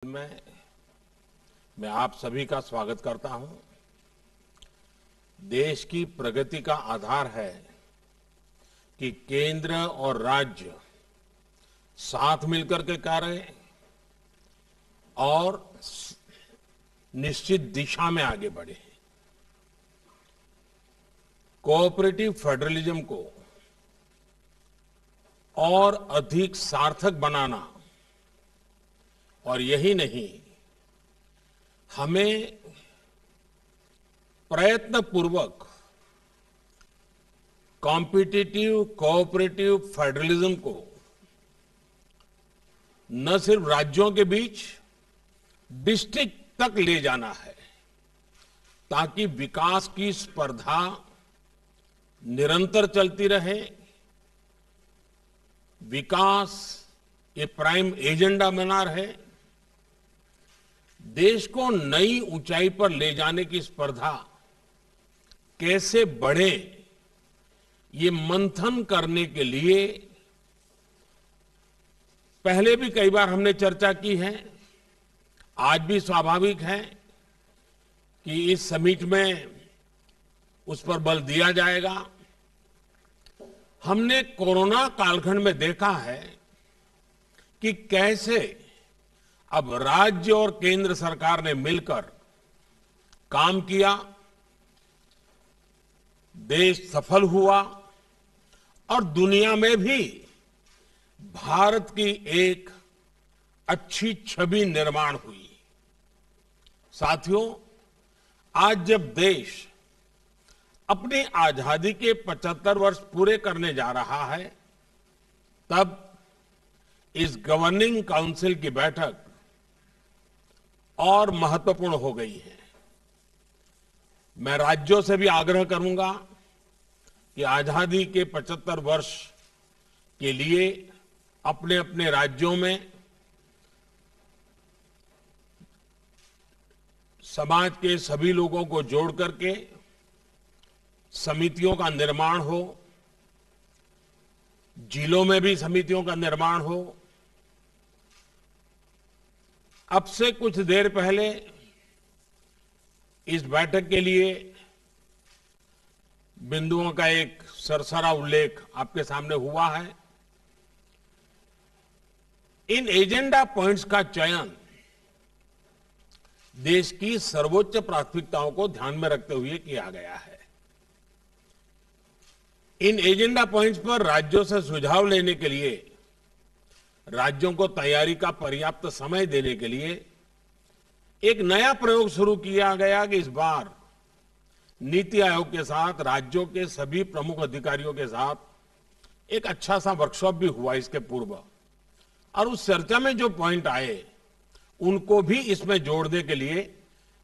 मैं आप सभी का स्वागत करता हूं। देश की प्रगति का आधार है कि केंद्र और राज्य साथ मिलकर के कार्य करें और निश्चित दिशा में आगे बढ़े। कोऑपरेटिव फेडरलिज्म को और अधिक सार्थक बनाना और यही नहीं, हमें प्रयत्नपूर्वक कॉम्पिटिटिव कोऑपरेटिव फेडरलिज्म को न सिर्फ राज्यों के बीच डिस्ट्रिक्ट तक ले जाना है, ताकि विकास की स्पर्धा निरंतर चलती रहे। विकास ये प्राइम एजेंडा बना रहे। देश को नई ऊंचाई पर ले जाने की स्पर्धा कैसे बढ़े, ये मंथन करने के लिए पहले भी कई बार हमने चर्चा की है। आज भी स्वाभाविक है कि इस समिट में उस पर बल दिया जाएगा। हमने कोरोना कालखंड में देखा है कि कैसे अब राज्य और केंद्र सरकार ने मिलकर काम किया, देश सफल हुआ और दुनिया में भी भारत की एक अच्छी छवि निर्माण हुई। साथियों, आज जब देश अपनी आजादी के 75 वर्ष पूरे करने जा रहा है, तब इस गवर्निंग काउंसिल की बैठक और महत्वपूर्ण हो गई है। मैं राज्यों से भी आग्रह करूंगा कि आजादी के 75 वर्ष के लिए अपने अपने राज्यों में समाज के सभी लोगों को जोड़ करके समितियों का निर्माण हो, जिलों में भी समितियों का निर्माण हो। अब से कुछ देर पहले इस बैठक के लिए बिंदुओं का एक सरसरा उल्लेख आपके सामने हुआ है। इन एजेंडा पॉइंट्स का चयन देश की सर्वोच्च प्राथमिकताओं को ध्यान में रखते हुए किया गया है। इन एजेंडा पॉइंट्स पर राज्यों से सुझाव लेने के लिए, राज्यों को तैयारी का पर्याप्त समय देने के लिए एक नया प्रयोग शुरू किया गया कि इस बार नीति आयोग के साथ, राज्यों के सभी प्रमुख अधिकारियों के साथ एक अच्छा सा वर्कशॉप भी हुआ इसके पूर्व, और उस चर्चा में जो पॉइंट आए उनको भी इसमें जोड़ने के लिए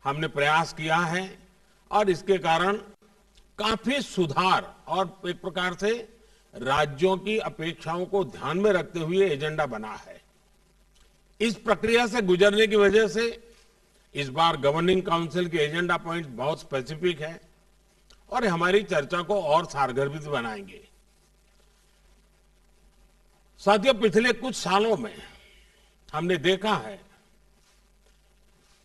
हमने प्रयास किया है और इसके कारण काफी सुधार और एक प्रकार से राज्यों की अपेक्षाओं को ध्यान में रखते हुए एजेंडा बना है। इस प्रक्रिया से गुजरने की वजह से इस बार गवर्निंग काउंसिल के एजेंडा पॉइंट्स बहुत स्पेसिफिक है और हमारी चर्चा को और सारगर्भित बनाएंगे। साथियों, पिछले कुछ सालों में हमने देखा है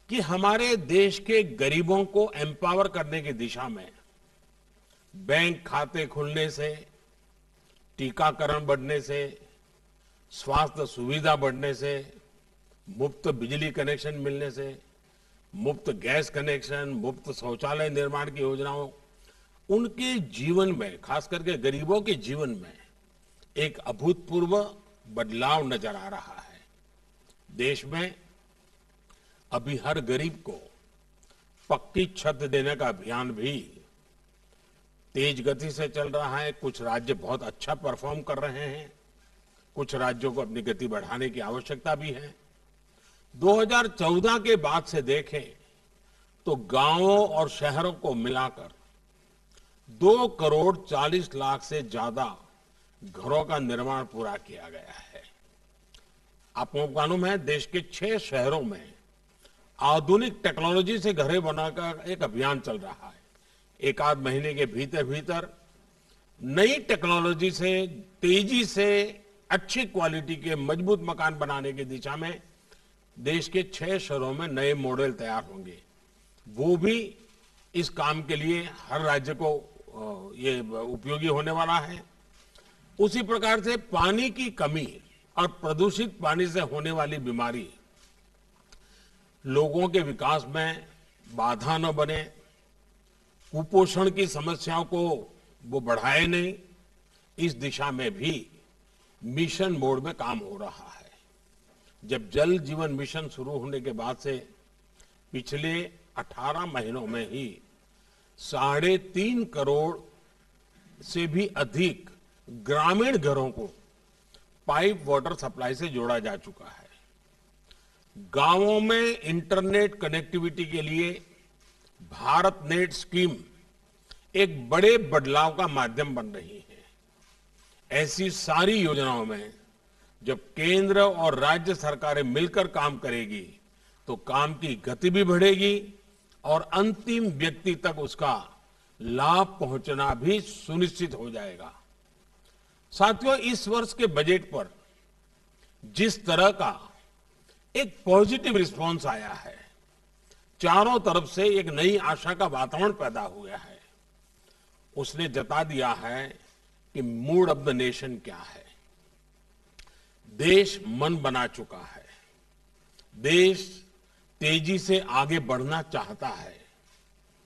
कि हमारे देश के गरीबों को एम्पावर करने की दिशा में बैंक खाते खुलने से, टीकाकरण बढ़ने से, स्वास्थ्य सुविधा बढ़ने से, मुफ्त बिजली कनेक्शन मिलने से, मुफ्त गैस कनेक्शन, मुफ्त शौचालय निर्माण की योजनाओं, उनके जीवन में, खास करके गरीबों के जीवन में एक अभूतपूर्व बदलाव नजर आ रहा है। देश में अभी हर गरीब को पक्की छत देने का अभियान भी तेज गति से चल रहा है। कुछ राज्य बहुत अच्छा परफॉर्म कर रहे हैं, कुछ राज्यों को अपनी गति बढ़ाने की आवश्यकता भी है। 2014 के बाद से देखें तो गांवों और शहरों को मिलाकर 2 करोड़ 40 लाख से ज्यादा घरों का निर्माण पूरा किया गया है। आपको मालूम है, देश के 6 शहरों में आधुनिक टेक्नोलॉजी से घरें बनाकर एक अभियान चल रहा है। एक आध महीने के भीतर भीतर नई टेक्नोलॉजी से तेजी से अच्छी क्वालिटी के मजबूत मकान बनाने की दिशा में देश के 6 शहरों में नए मॉडल तैयार होंगे। वो भी इस काम के लिए हर राज्य को ये उपयोगी होने वाला है। उसी प्रकार से पानी की कमी और प्रदूषित पानी से होने वाली बीमारी लोगों के विकास में बाधा न बने, कुपोषण की समस्याओं को वो बढ़ाए नहीं, इस दिशा में भी मिशन मोड में काम हो रहा है। जब जल जीवन मिशन शुरू होने के बाद से पिछले 18 महीनों में ही 3.5 करोड़ से भी अधिक ग्रामीण घरों को पाइप वाटर सप्लाई से जोड़ा जा चुका है। गांवों में इंटरनेट कनेक्टिविटी के लिए भारत नेट स्कीम एक बड़े बदलाव का माध्यम बन रही है। ऐसी सारी योजनाओं में जब केंद्र और राज्य सरकारें मिलकर काम करेगी तो काम की गति भी बढ़ेगी और अंतिम व्यक्ति तक उसका लाभ पहुंचना भी सुनिश्चित हो जाएगा। साथियों, इस वर्ष के बजट पर जिस तरह का एक पॉजिटिव रिस्पांस आया है, चारों तरफ से एक नई आशा का वातावरण पैदा हुआ है, उसने जता दिया है कि मूड ऑफ द नेशन क्या है। देश मन बना चुका है, देश तेजी से आगे बढ़ना चाहता है,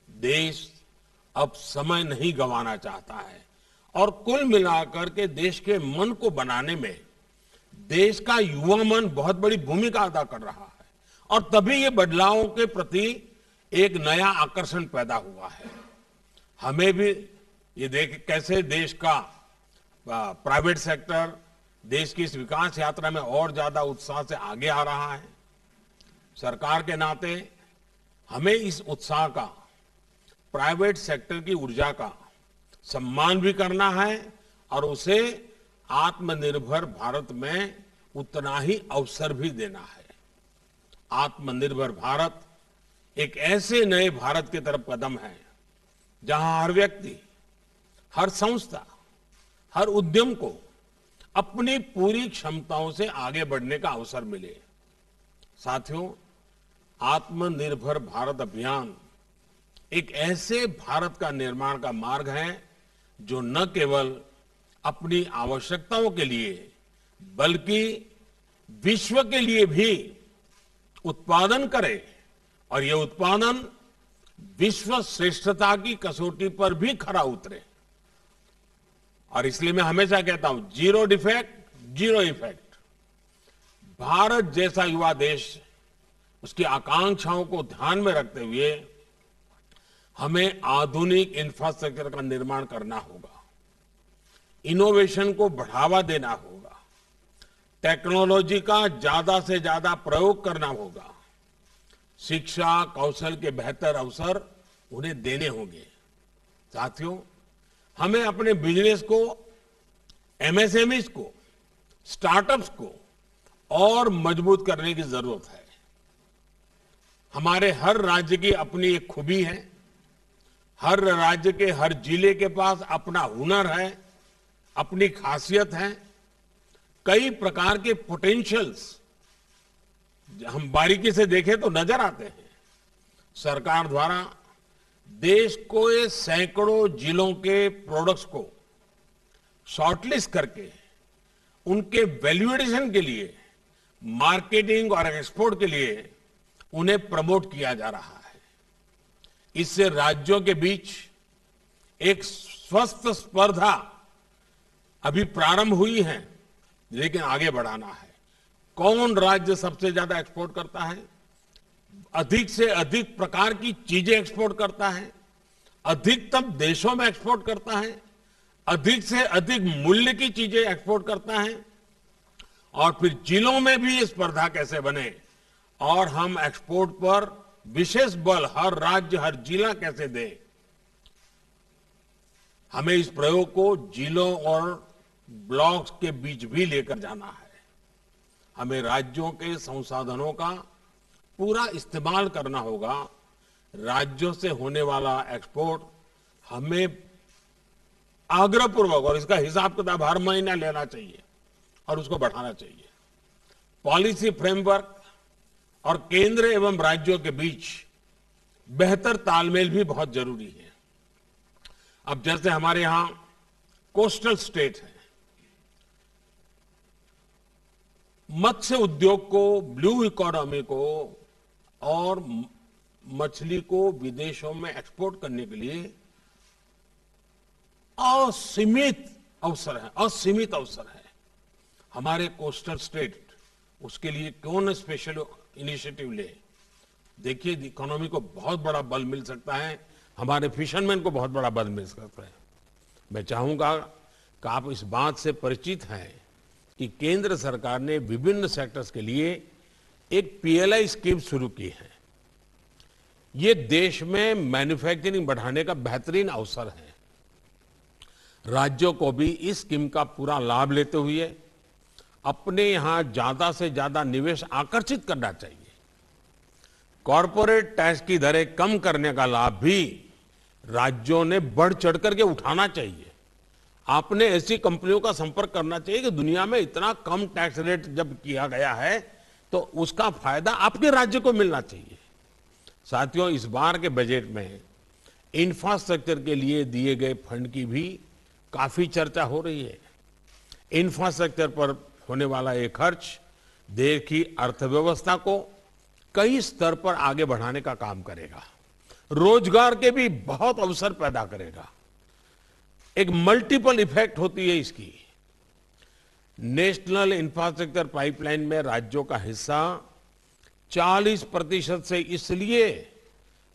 देश अब समय नहीं गंवाना चाहता है और कुल मिलाकर के देश के मन को बनाने में देश का युवा मन बहुत बड़ी भूमिका अदा कर रहा है और तभी ये बदलावों के प्रति एक नया आकर्षण पैदा हुआ है। हमें भी ये देख कैसे देश का प्राइवेट सेक्टर देश की इस विकास यात्रा में और ज्यादा उत्साह से आगे आ रहा है। सरकार के नाते हमें इस उत्साह का, प्राइवेट सेक्टर की ऊर्जा का सम्मान भी करना है और उसे आत्मनिर्भर भारत में उतना ही अवसर भी देना है। आत्मनिर्भर भारत एक ऐसे नए भारत की तरफ कदम है जहां हर व्यक्ति, हर संस्था, हर उद्यम को अपनी पूरी क्षमताओं से आगे बढ़ने का अवसर मिले। साथियों, आत्मनिर्भर भारत अभियान एक ऐसे भारत का निर्माण का मार्ग है जो न केवल अपनी आवश्यकताओं के लिए बल्कि विश्व के लिए भी उत्पादन करे और ये उत्पादन विश्व श्रेष्ठता की कसौटी पर भी खरा उतरे। और इसलिए मैं हमेशा कहता हूं, zero defect zero effect. Bharat जैसा युवा देश, उसकी आकांक्षाओं को ध्यान में रखते हुए हमें आधुनिक इंफ्रास्ट्रक्चर का निर्माण करना होगा, इनोवेशन को बढ़ावा देना होगा, टेक्नोलॉजी का ज्यादा से ज्यादा प्रयोग करना होगा, शिक्षा कौशल के बेहतर अवसर उन्हें देने होंगे। साथियों, हमें अपने बिजनेस को, एमएसएमईज को, स्टार्टअप्स को और मजबूत करने की जरूरत है। हमारे हर राज्य की अपनी एक खूबी है, हर राज्य के हर जिले के पास अपना हुनर है, अपनी खासियत है, कई प्रकार के पोटेंशियल्स हम बारीकी से देखें तो नजर आते हैं। सरकार द्वारा देश को ये सैकड़ों जिलों के प्रोडक्ट्स को शॉर्टलिस्ट करके उनके वैल्यू एडिशन के लिए, मार्केटिंग और एक्सपोर्ट के लिए उन्हें प्रमोट किया जा रहा है। इससे राज्यों के बीच एक स्वस्थ स्पर्धा अभी प्रारंभ हुई है, लेकिन आगे बढ़ाना है। कौन राज्य सबसे ज्यादा एक्सपोर्ट करता है, अधिक से अधिक प्रकार की चीजें एक्सपोर्ट करता है, अधिकतम देशों में एक्सपोर्ट करता है, अधिक से अधिक मूल्य की चीजें एक्सपोर्ट करता है, और फिर जिलों में भी ये स्पर्धा कैसे बने और हम एक्सपोर्ट पर विशेष बल हर राज्य, हर जिला कैसे दे। हमें इस प्रयोग को जिलों और ब्लॉक्स के बीच भी लेकर जाना है। हमें राज्यों के संसाधनों का पूरा इस्तेमाल करना होगा। राज्यों से होने वाला एक्सपोर्ट हमें आग्रहपूर्वक, और इसका हिसाब किताब हर महीना लेना चाहिए और उसको बढ़ाना चाहिए। पॉलिसी फ्रेमवर्क और केंद्र एवं राज्यों के बीच बेहतर तालमेल भी बहुत जरूरी है। अब जैसे हमारे यहां कोस्टल स्टेट है, मत्स्य उद्योग को, ब्लू इकोनॉमी को और मछली को विदेशों में एक्सपोर्ट करने के लिए असीमित अवसर है। हमारे कोस्टल स्टेट उसके लिए क्यों न स्पेशल इनिशिएटिव ले। देखिए, इकोनॉमी को बहुत बड़ा बल मिल सकता है, हमारे फिशरमैन को बहुत बड़ा बल मिल सकता है। मैं चाहूंगा कि आप इस बात से परिचित हैं कि केंद्र सरकार ने विभिन्न सेक्टर्स के लिए एक पीएलआई स्कीम शुरू की है। ये देश में मैन्युफैक्चरिंग बढ़ाने का बेहतरीन अवसर है। राज्यों को भी इस स्कीम का पूरा लाभ लेते हुए अपने यहां ज्यादा से ज्यादा निवेश आकर्षित करना चाहिए। कॉरपोरेट टैक्स की दरें कम करने का लाभ भी राज्यों ने बढ़ चढ़ करके उठाना चाहिए। आपने ऐसी कंपनियों का संपर्क करना चाहिए कि दुनिया में इतना कम टैक्स रेट जब किया गया है तो उसका फायदा आपके राज्य को मिलना चाहिए। साथियों, इस बार के बजट में इंफ्रास्ट्रक्चर के लिए दिए गए फंड की भी काफी चर्चा हो रही है। इंफ्रास्ट्रक्चर पर होने वाला ये खर्च देश की अर्थव्यवस्था को कई स्तर पर आगे बढ़ाने का काम करेगा, रोजगार के भी बहुत अवसर पैदा करेगा। एक मल्टीपल इफेक्ट होती है इसकी। नेशनल इंफ्रास्ट्रक्चर पाइपलाइन में राज्यों का हिस्सा 40% से इसलिए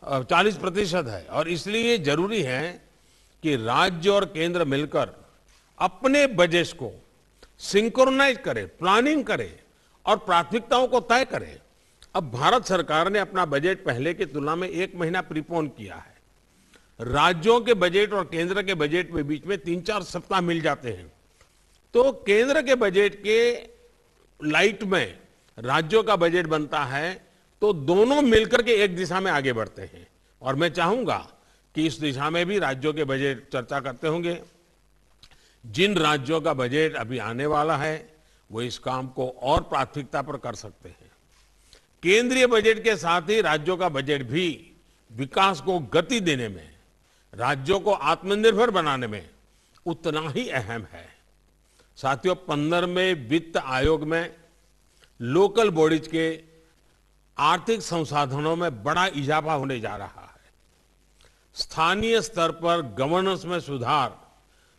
40% है और इसलिए जरूरी है कि राज्य और केंद्र मिलकर अपने बजट को सिंक्रोनाइज करें, प्लानिंग करें और प्राथमिकताओं को तय करें। अब भारत सरकार ने अपना बजट पहले की तुलना में 1 महीना प्रीपोन किया है। राज्यों के बजट और केंद्र के बजट में बीच में 3-4 सप्ताह मिल जाते हैं, तो केंद्र के बजट के लाइट में राज्यों का बजट बनता है, तो दोनों मिलकर के एक दिशा में आगे बढ़ते हैं। और मैं चाहूंगा कि इस दिशा में भी राज्यों के बजट चर्चा करते होंगे। जिन राज्यों का बजट अभी आने वाला है वो इस काम को और प्राथमिकता पर कर सकते हैं। केंद्रीय बजट के साथ ही राज्यों का बजट भी विकास को गति देने में, राज्यों को आत्मनिर्भर बनाने में उतना ही अहम है। साथियों, 15वें वित्त आयोग में लोकल बॉडीज के आर्थिक संसाधनों में बड़ा इजाफा होने जा रहा है। स्थानीय स्तर पर गवर्नेंस में सुधार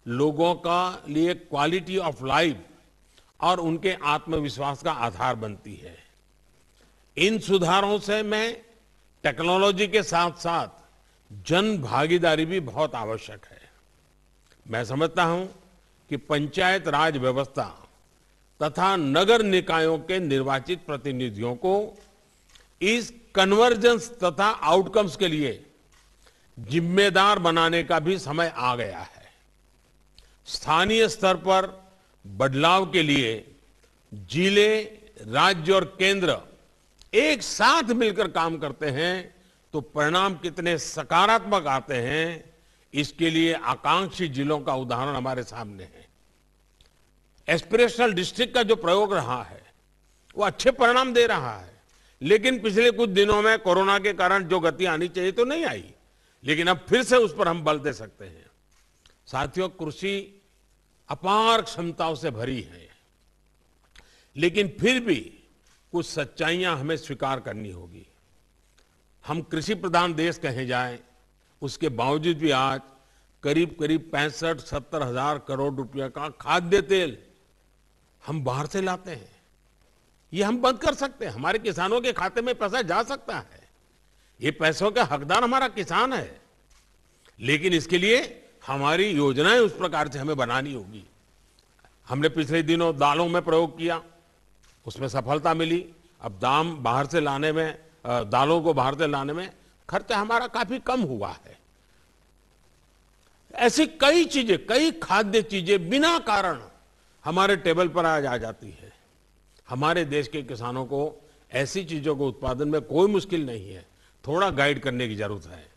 लोगों का लिए क्वालिटी ऑफ लाइफ और उनके आत्मविश्वास का आधार बनती है। इन सुधारों से में टेक्नोलॉजी के साथ साथ जन भागीदारी भी बहुत आवश्यक है। मैं समझता हूं कि पंचायत राज व्यवस्था तथा नगर निकायों के निर्वाचित प्रतिनिधियों को इस कन्वर्जेंस तथा आउटकम्स के लिए जिम्मेदार बनाने का भी समय आ गया है। स्थानीय स्तर पर बदलाव के लिए जिले, राज्य और केंद्र एक साथ मिलकर काम करते हैं तो परिणाम कितने सकारात्मक आते हैं, इसके लिए आकांक्षी जिलों का उदाहरण हमारे सामने है। एस्पिरेशनल डिस्ट्रिक्ट का जो प्रयोग रहा है वो अच्छे परिणाम दे रहा है, लेकिन पिछले कुछ दिनों में कोरोना के कारण जो गति आनी चाहिए तो नहीं आई, लेकिन अब फिर से उस पर हम बल दे सकते हैं। साथियों, कृषि अपार क्षमताओं से भरी है, लेकिन फिर भी कुछ सच्चाइयां हमें स्वीकार करनी होगी। हम कृषि प्रधान देश कहे जाएं, उसके बावजूद भी आज करीब 65-70 हजार करोड़ रुपए का खाद्य तेल हम बाहर से लाते हैं। ये हम बंद कर सकते हैं। हमारे किसानों के खाते में पैसा जा सकता है। ये पैसों का हकदार हमारा किसान है, लेकिन इसके लिए हमारी योजनाएं उस प्रकार से हमें बनानी होगी। हमने पिछले दिनों दालों में प्रयोग किया, उसमें सफलता मिली। अब दाम बाहर से लाने में, दालों को बाहर से लाने में खर्चा हमारा काफी कम हुआ है। ऐसी कई चीजें, कई खाद्य चीजें बिना कारण हमारे टेबल पर आज आ जाती है। हमारे देश के किसानों को ऐसी चीजों को उत्पादन में कोई मुश्किल नहीं है, थोड़ा गाइड करने की जरूरत है।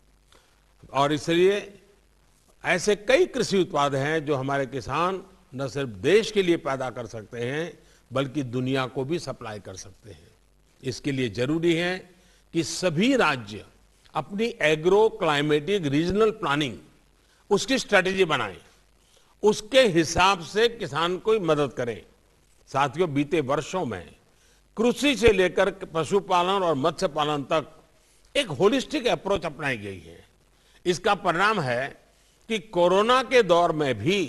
और इसलिए ऐसे कई कृषि उत्पाद हैं जो हमारे किसान न सिर्फ देश के लिए पैदा कर सकते हैं, बल्कि दुनिया को भी सप्लाई कर सकते हैं। इसके लिए जरूरी है कि सभी राज्य अपनी एग्रो क्लाइमेटिक रीजनल प्लानिंग उसकी स्ट्रेटेजी बनाएं, उसके हिसाब से किसान को मदद करें। साथियों, बीते वर्षों में कृषि से लेकर पशुपालन और मत्स्य पालन तक एक होलिस्टिक अप्रोच अपनाई गई है। इसका परिणाम है कि कोरोना के दौर में भी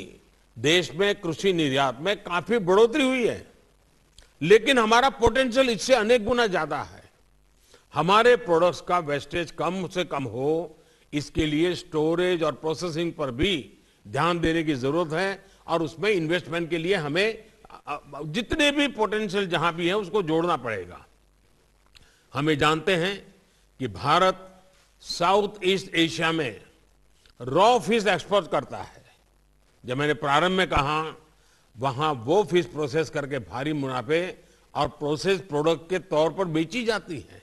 देश में कृषि निर्यात में काफी बढ़ोतरी हुई है, लेकिन हमारा पोटेंशियल इससे अनेक गुना ज्यादा है। हमारे प्रोडक्ट्स का वेस्टेज कम से कम हो, इसके लिए स्टोरेज और प्रोसेसिंग पर भी ध्यान देने की जरूरत है और उसमें इन्वेस्टमेंट के लिए हमें जितने भी पोटेंशियल जहां भी है उसको जोड़ना पड़ेगा। हमें जानते हैं कि भारत साउथ ईस्ट एशिया में रॉ फिश एक्सपोर्ट करता है। जब मैंने प्रारंभ में कहा, वहां वो फिश प्रोसेस करके भारी मुनाफे और प्रोसेस प्रोडक्ट के तौर पर बेची जाती है।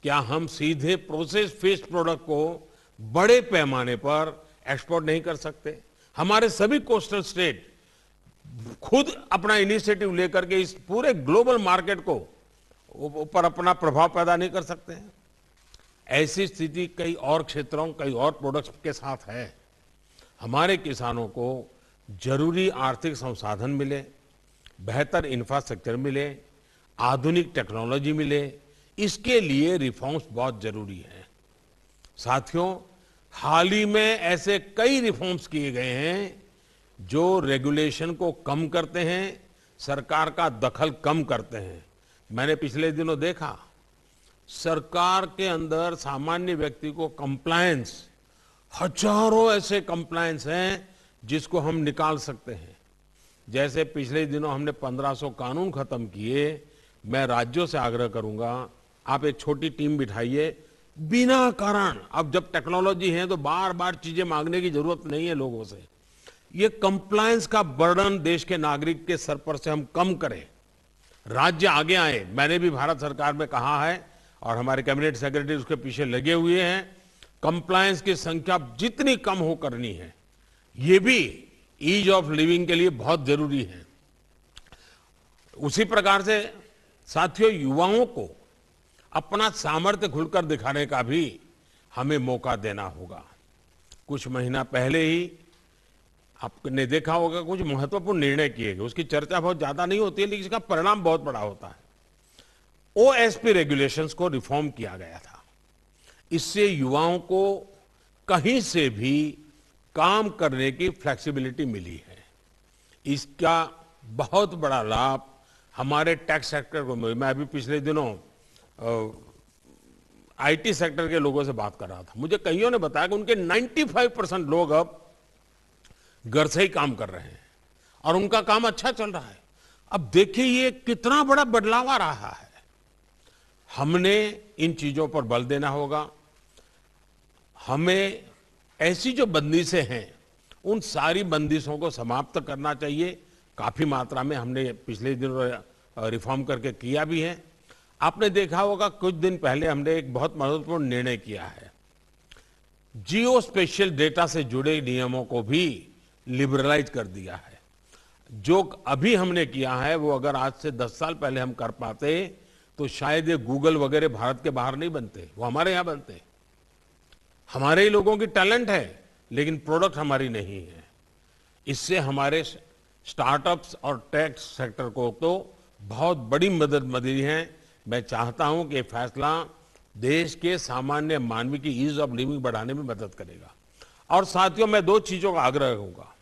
क्या हम सीधे प्रोसेस फिश प्रोडक्ट को बड़े पैमाने पर एक्सपोर्ट नहीं कर सकते? हमारे सभी कोस्टल स्टेट खुद अपना इनिशिएटिव लेकर के इस पूरे ग्लोबल मार्केट को ऊपर अपना प्रभाव पैदा नहीं कर सकते हैं? ऐसी स्थिति कई और क्षेत्रों, कई और प्रोडक्ट्स के साथ है। हमारे किसानों को जरूरी आर्थिक संसाधन मिले, बेहतर इंफ्रास्ट्रक्चर मिले, आधुनिक टेक्नोलॉजी मिले, इसके लिए रिफॉर्म्स बहुत जरूरी है। साथियों, हाल ही में ऐसे कई रिफॉर्म्स किए गए हैं जो रेगुलेशन को कम करते हैं, सरकार का दखल कम करते हैं। मैंने पिछले दिनों देखा, सरकार के अंदर सामान्य व्यक्ति को कंप्लायंस, हजारों ऐसे कंप्लायंस हैं जिसको हम निकाल सकते हैं। जैसे पिछले दिनों हमने 1500 कानून खत्म किए। मैं राज्यों से आग्रह करूंगा, आप एक छोटी टीम बिठाइए, बिना कारण, अब जब टेक्नोलॉजी है तो बार बार चीजें मांगने की जरूरत नहीं है लोगों से। ये कंप्लायंस का बर्डन देश के नागरिक के सर पर से हम कम करें, राज्य आगे आए। मैंने भी भारत सरकार में कहा है और हमारे कैबिनेट सेक्रेटरी उसके पीछे लगे हुए हैं, कंप्लायंस की संख्या जितनी कम हो करनी है। ये भी ईज ऑफ लिविंग के लिए बहुत जरूरी है। उसी प्रकार से साथियों, युवाओं को अपना सामर्थ्य खुलकर दिखाने का भी हमें मौका देना होगा। कुछ महीना पहले ही आपने देखा होगा, कुछ महत्वपूर्ण निर्णय किए गए। उसकी चर्चा बहुत ज्यादा नहीं होती है, लेकिन इसका परिणाम बहुत बड़ा होता है। ओएसपी रेगुलेशंस को रिफॉर्म किया गया था। इससे युवाओं को कहीं से भी काम करने की फ्लेक्सिबिलिटी मिली है। इसका बहुत बड़ा लाभ हमारे टैक्स सेक्टर को मिला। मैं अभी पिछले दिनों आईटी सेक्टर के लोगों से बात कर रहा था। मुझे कईयों ने बताया कि उनके 95% लोग अब घर से ही काम कर रहे हैं और उनका काम अच्छा चल रहा है। अब देखिए ये कितना बड़ा बदलाव आ रहा है। हमने इन चीजों पर बल देना होगा। हमें ऐसी जो बंदिशें हैं उन सारी बंदिशों को समाप्त करना चाहिए। काफी मात्रा में हमने पिछले दिनों रिफॉर्म करके किया भी है। आपने देखा होगा, कुछ दिन पहले हमने एक बहुत महत्वपूर्ण निर्णय किया है। जियो स्पेशियल डेटा से जुड़े नियमों को भी लिबरलाइज कर दिया है। जो अभी हमने किया है वो अगर आज से 10 साल पहले हम कर पाते तो शायद ये गूगल वगैरह भारत के बाहर नहीं बनते, वो हमारे यहां बनते। हमारे ही लोगों की टैलेंट है, लेकिन प्रोडक्ट हमारी नहीं है। इससे हमारे स्टार्टअप्स और टेक सेक्टर को तो बहुत बड़ी मदद मिली है। मैं चाहता हूं कि ये फैसला देश के सामान्य मानवी की ईज ऑफ लिविंग बढ़ाने में मदद करेगा। और साथियों, मैं 2 चीजों का आग्रह करूंगा।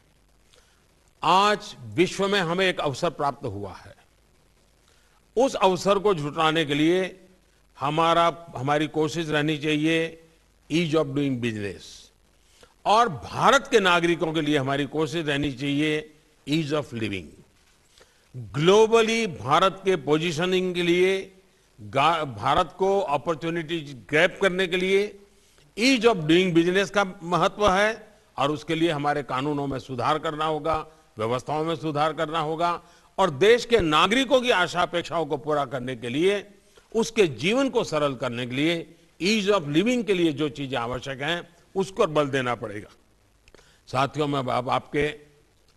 आज विश्व में हमें एक अवसर प्राप्त हुआ है। उस अवसर को जुटाने के लिए हमारी कोशिश रहनी चाहिए ईज ऑफ डूइंग बिजनेस, और भारत के नागरिकों के लिए हमारी कोशिश रहनी चाहिए ease of living. Globally Bharat के पोजीशनिंग के लिए, भारत को अपॉर्चुनिटी ग्रैब करने के लिए ईज ऑफ डूइंग बिजनेस का महत्व है, और उसके लिए हमारे कानूनों में सुधार करना होगा, व्यवस्थाओं में सुधार करना होगा, और देश के नागरिकों की आशा अपेक्षाओं को पूरा करने के लिए, उसके जीवन को सरल करने के लिए, ईज ऑफ लिविंग के लिए जो चीजें आवश्यक हैं उसको बल देना पड़ेगा। साथियों, मैं अब आपके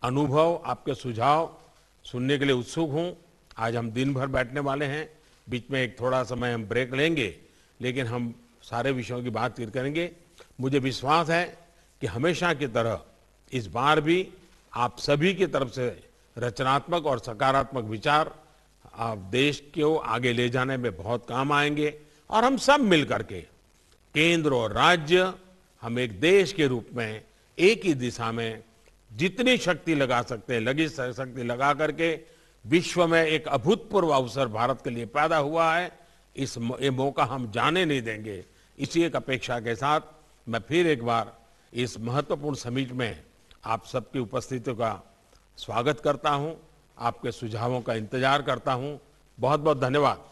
अनुभव, आपके सुझाव सुनने के लिए उत्सुक हूं। आज हम दिन भर बैठने वाले हैं। बीच में एक थोड़ा समय हम ब्रेक लेंगे, लेकिन हम सारे विषयों की बात करेंगे। मुझे विश्वास है कि हमेशा की तरह इस बार भी आप सभी की तरफ से रचनात्मक और सकारात्मक विचार आप देश को आगे ले जाने में बहुत काम आएंगे और हम सब मिलकर के केंद्र और राज्य हम एक देश के रूप में एक ही दिशा में जितनी शक्ति लगा सकते हैं लगी शक्ति लगा करके विश्व में एक अभूतपूर्व अवसर भारत के लिए पैदा हुआ है। ये मौका हम जाने नहीं देंगे। इसी एक अपेक्षा के साथ मैं फिर एक बार इस महत्वपूर्ण समिट में आप सबकी उपस्थिति का स्वागत करता हूं, आपके सुझावों का इंतजार करता हूं। बहुत बहुत धन्यवाद।